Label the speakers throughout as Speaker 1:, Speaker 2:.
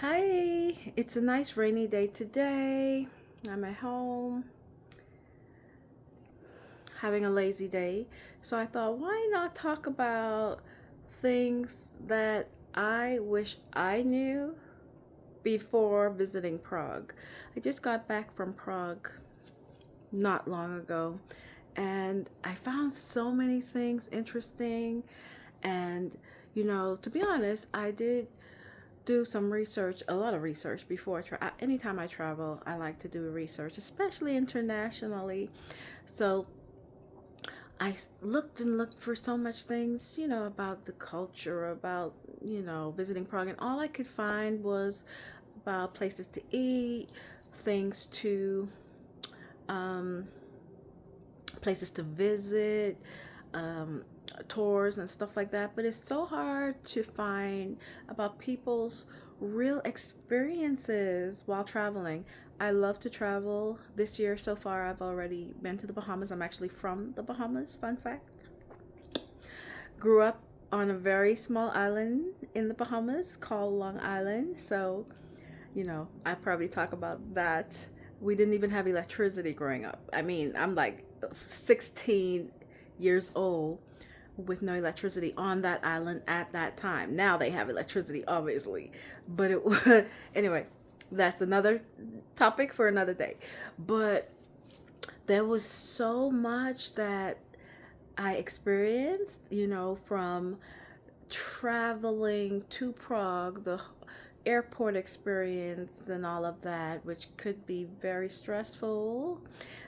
Speaker 1: Hi, it's a nice rainy day today. I'm at home having a lazy day. So I thought, why not talk about things that I wish I knew before visiting Prague? I just got back from Prague not long ago and I found so many things interesting. And, to be honest, I did do some research, a lot of research before anytime I travel. I like to do research, especially internationally. So I looked and looked for so much things, about the culture, about, visiting Prague, and all I could find was about places to eat, things to, um, places to visit, um, tours and stuff like that. But it's so hard to find about people's real experiences while traveling. I love to travel. This year so far, I've already been to the Bahamas. I'm actually from the Bahamas, fun fact. Grew up on a very small island in the Bahamas called Long Island. So, I probably talk about that. We didn't even have electricity growing up. I mean, I'm like 16 years old with no electricity on that island at that time. Now they have electricity, obviously. But it was, anyway, that's another topic for another day. But there was so much that I experienced, from traveling to Prague, the airport experience and all of that, which could be very stressful.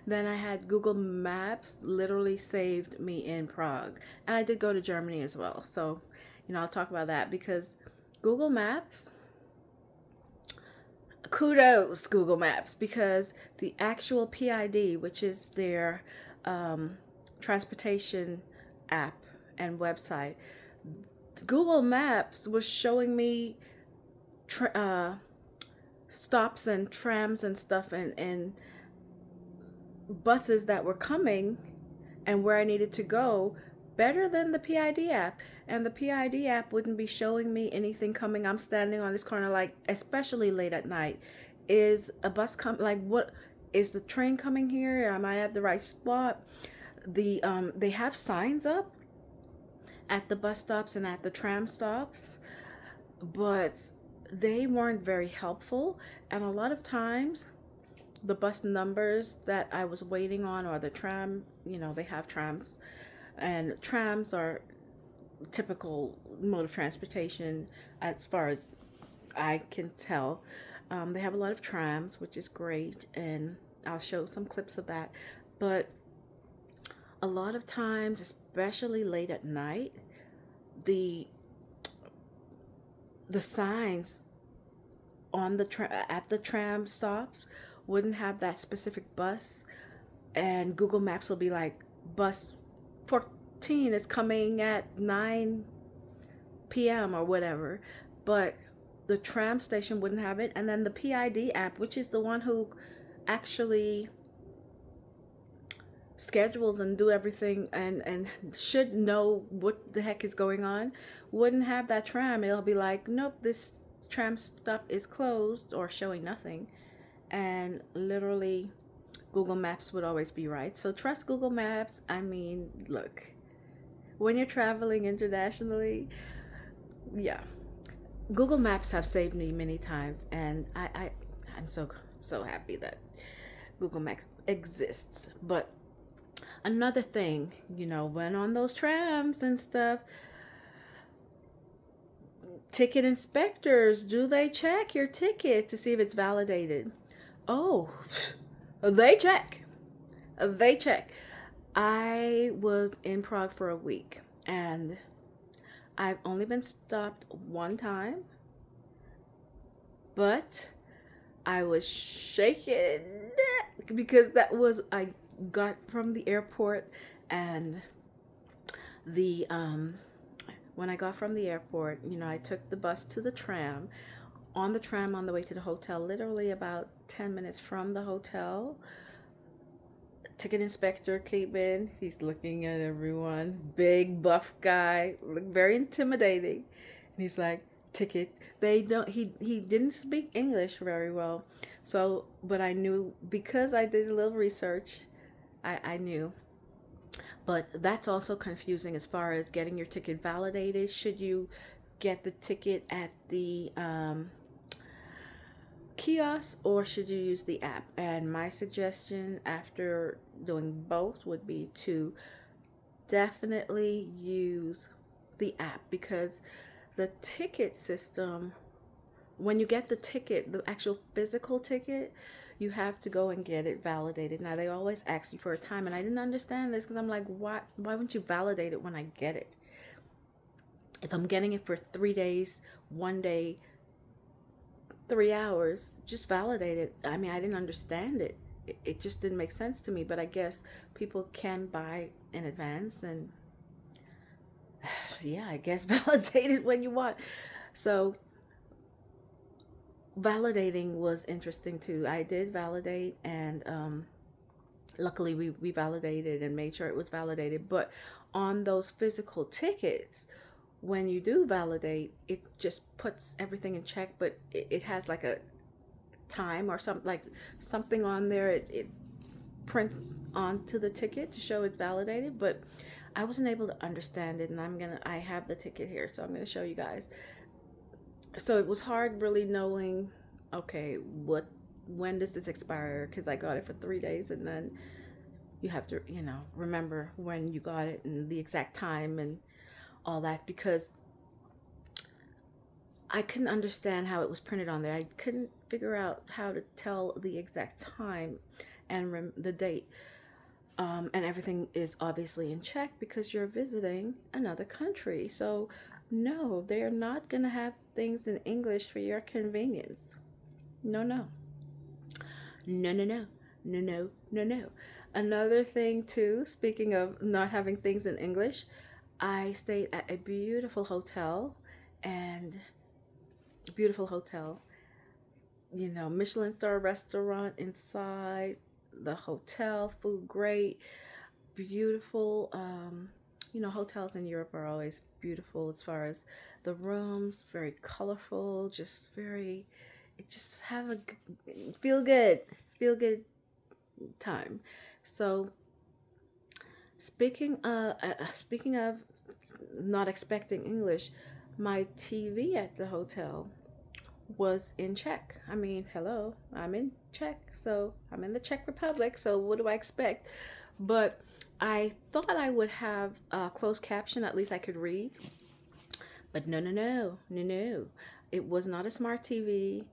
Speaker 1: Then I had Google Maps literally saved me in Prague. And I did go to Germany as well. So, I'll talk about that because Google Maps, kudos Google Maps, because the actual PID, which is their transportation app and website, Google Maps was showing me stops and trams and stuff and buses that were coming and where I needed to go better than the PID app. And the PID app wouldn't be showing me anything coming. I'm standing on this corner, like, especially late at night. Is a bus coming? Like, what is the train coming here? Am I at the right spot? They have signs up at the bus stops and at the tram stops, but they weren't very helpful. And a lot of times the bus numbers that I was waiting on, or the tram, they have trams, and trams are typical mode of transportation as far as I can tell. They have a lot of trams, which is great, and I'll show some clips of that. But a lot of times, especially late at night, the the signs on at the tram stops wouldn't have that specific bus, and Google Maps will be like, bus 14 is coming at 9 p.m. or whatever, but the tram station wouldn't have it. And then the PID app, which is the one who actually schedules and do everything and should know what the heck is going on, wouldn't have that tram. It'll be like, nope, this tram stop is closed, or showing nothing. And literally Google Maps would always be right. So trust Google Maps. I mean, look, when you're traveling internationally, yeah, Google Maps have saved me many times, and I'm so happy that Google Maps exists. But another thing, when on those trams and stuff, ticket inspectors, do they check your ticket to see if it's validated? Oh, they check. They check. I was in Prague for a week, and I've only been stopped one time, but I was shaken because I got from the airport, and the when I got from the airport, I took the bus to the tram. On the tram on the way to the hotel, literally about 10 minutes from the hotel, ticket inspector came in. He's looking at everyone. Big buff guy, look very intimidating. And he's like, ticket. They don't. He didn't speak English very well, so but I knew because I did a little research. I knew, but that's also confusing as far as getting your ticket validated. Should you get the ticket at the kiosk or should you use the app? And my suggestion after doing both would be to definitely use the app because the ticket system, when you get the ticket, the actual physical ticket, you have to go and get it validated. Now they always ask you for a time, and I didn't understand this because I'm like, why wouldn't you validate it when I get it? If I'm getting it for 3 days, 1 day, 3 hours, just validate it. I mean, I didn't understand it. It just didn't make sense to me, but I guess people can buy in advance and yeah, I guess validate it when you want. So validating was interesting too. I did validate and luckily we validated and made sure it was validated. But on those physical tickets, when you do validate, it just puts everything in check, but it has like a time or something like something on there. It prints onto the ticket to show it's validated, but I wasn't able to understand it, and I have the ticket here, so I'm gonna show you guys. So it was hard really knowing, okay, when does this expire? Because I got it for 3 days, and then you have to, remember when you got it and the exact time and all that, because I couldn't understand how it was printed on there. I couldn't figure out how to tell the exact time and the date. And everything is obviously in check because you're visiting another country. So, no, they are not going to have things in English for your convenience. No, no. No, no, no. No, no, no, no. Another thing, too, speaking of not having things in English, I stayed at a beautiful hotel and Michelin star restaurant inside the hotel, food great, beautiful. Hotels in Europe are always beautiful as far as the rooms, very colorful, it just have a feel good time. So speaking of not expecting English, my TV at the hotel was in Czech. I mean, hello, I'm in Czech, so I'm in the Czech Republic, so what do I expect? But I thought I would have a closed caption, at least I could read. But no, no, no, no, no. It was not a smart TV.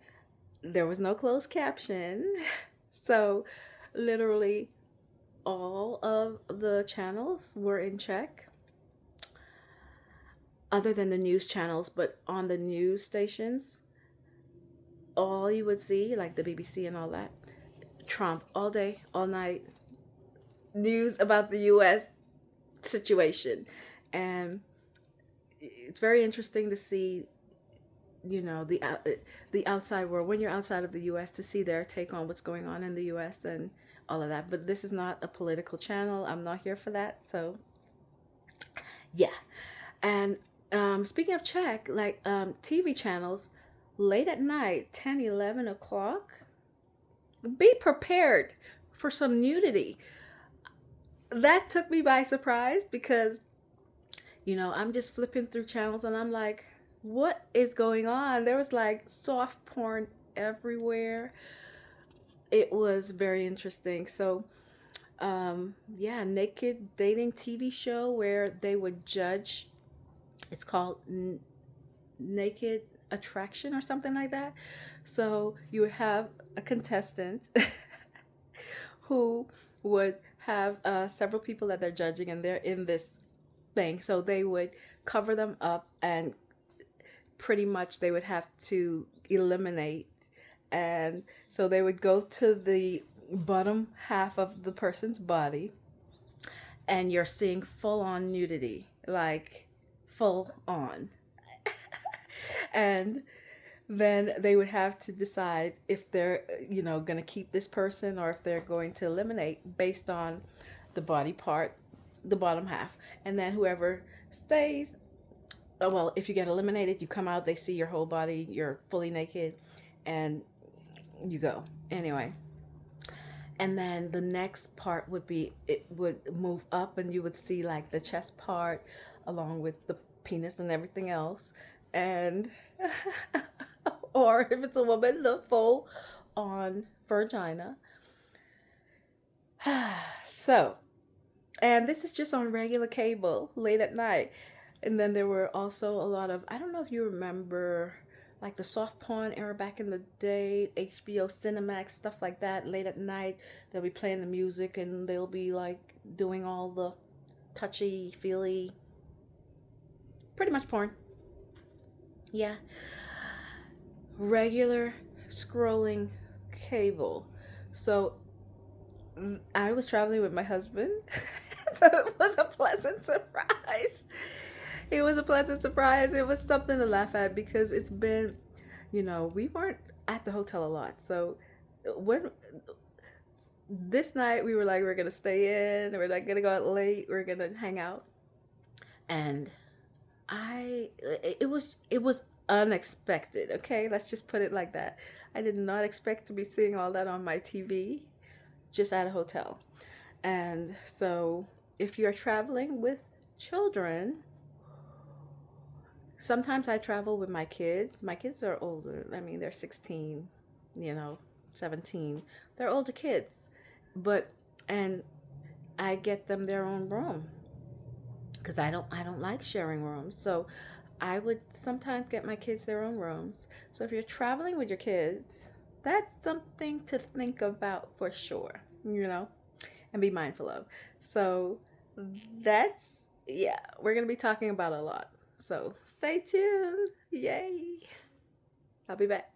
Speaker 1: There was no closed caption. So literally all of the channels were in Czech, other than the news channels, but on the news stations, all you would see, like the BBC and all that, Trump all day, all night, news about the U.S. situation. And it's very interesting to see, the outside world, when you're outside of the U.S., to see their take on what's going on in the U.S. and all of that. But this is not a political channel. I'm not here for that. So, yeah. And speaking of Czech, like TV channels, late at night, 10, 11 o'clock, be prepared for some nudity. That took me by surprise because, I'm just flipping through channels and I'm like, what is going on? There was like soft porn everywhere. It was very interesting. So, naked dating TV show where they would judge. It's called Naked Attraction or something like that. So you would have a contestant who would have several people that they're judging, and they're in this thing. So they would cover them up, and pretty much they would have to eliminate. And so they would go to the bottom half of the person's body, and you're seeing full on nudity, like full on. And then they would have to decide if they're, going to keep this person or if they're going to eliminate based on the body part, the bottom half. And then whoever stays Oh, well, if you get eliminated, you come out, they see your whole body, you're fully naked, and you go. Anyway, and then the next part would be it would move up and you would see like the chest part along with the penis and everything else. And or if it's a woman, the full on vagina. So, and this is just on regular cable late at night. And then there were also a lot of, I don't know if you remember, like the soft porn era back in the day, HBO Cinemax, stuff like that. Late at night, they'll be playing the music and they'll be like doing all the touchy feely, pretty much porn. Yeah. Regular scrolling cable. So I was traveling with my husband. So it was a pleasant surprise. It was a pleasant surprise. It was something to laugh at because it's been, we weren't at the hotel a lot. So when this night we were like, we're gonna stay in, we're not gonna go out late, we're gonna hang out. And it was unexpected. Okay, let's just put it like that. I did not expect to be seeing all that on my TV just at a hotel. And so if you're traveling with children, sometimes I travel with my kids. My kids are older. I mean, they're 16, 17. They're older kids. But and I get them their own room because I don't like sharing rooms. So I would sometimes get my kids their own rooms. So if you're traveling with your kids, that's something to think about for sure, and be mindful of. So that's, yeah, we're going to be talking about a lot. So stay tuned. Yay. I'll be back.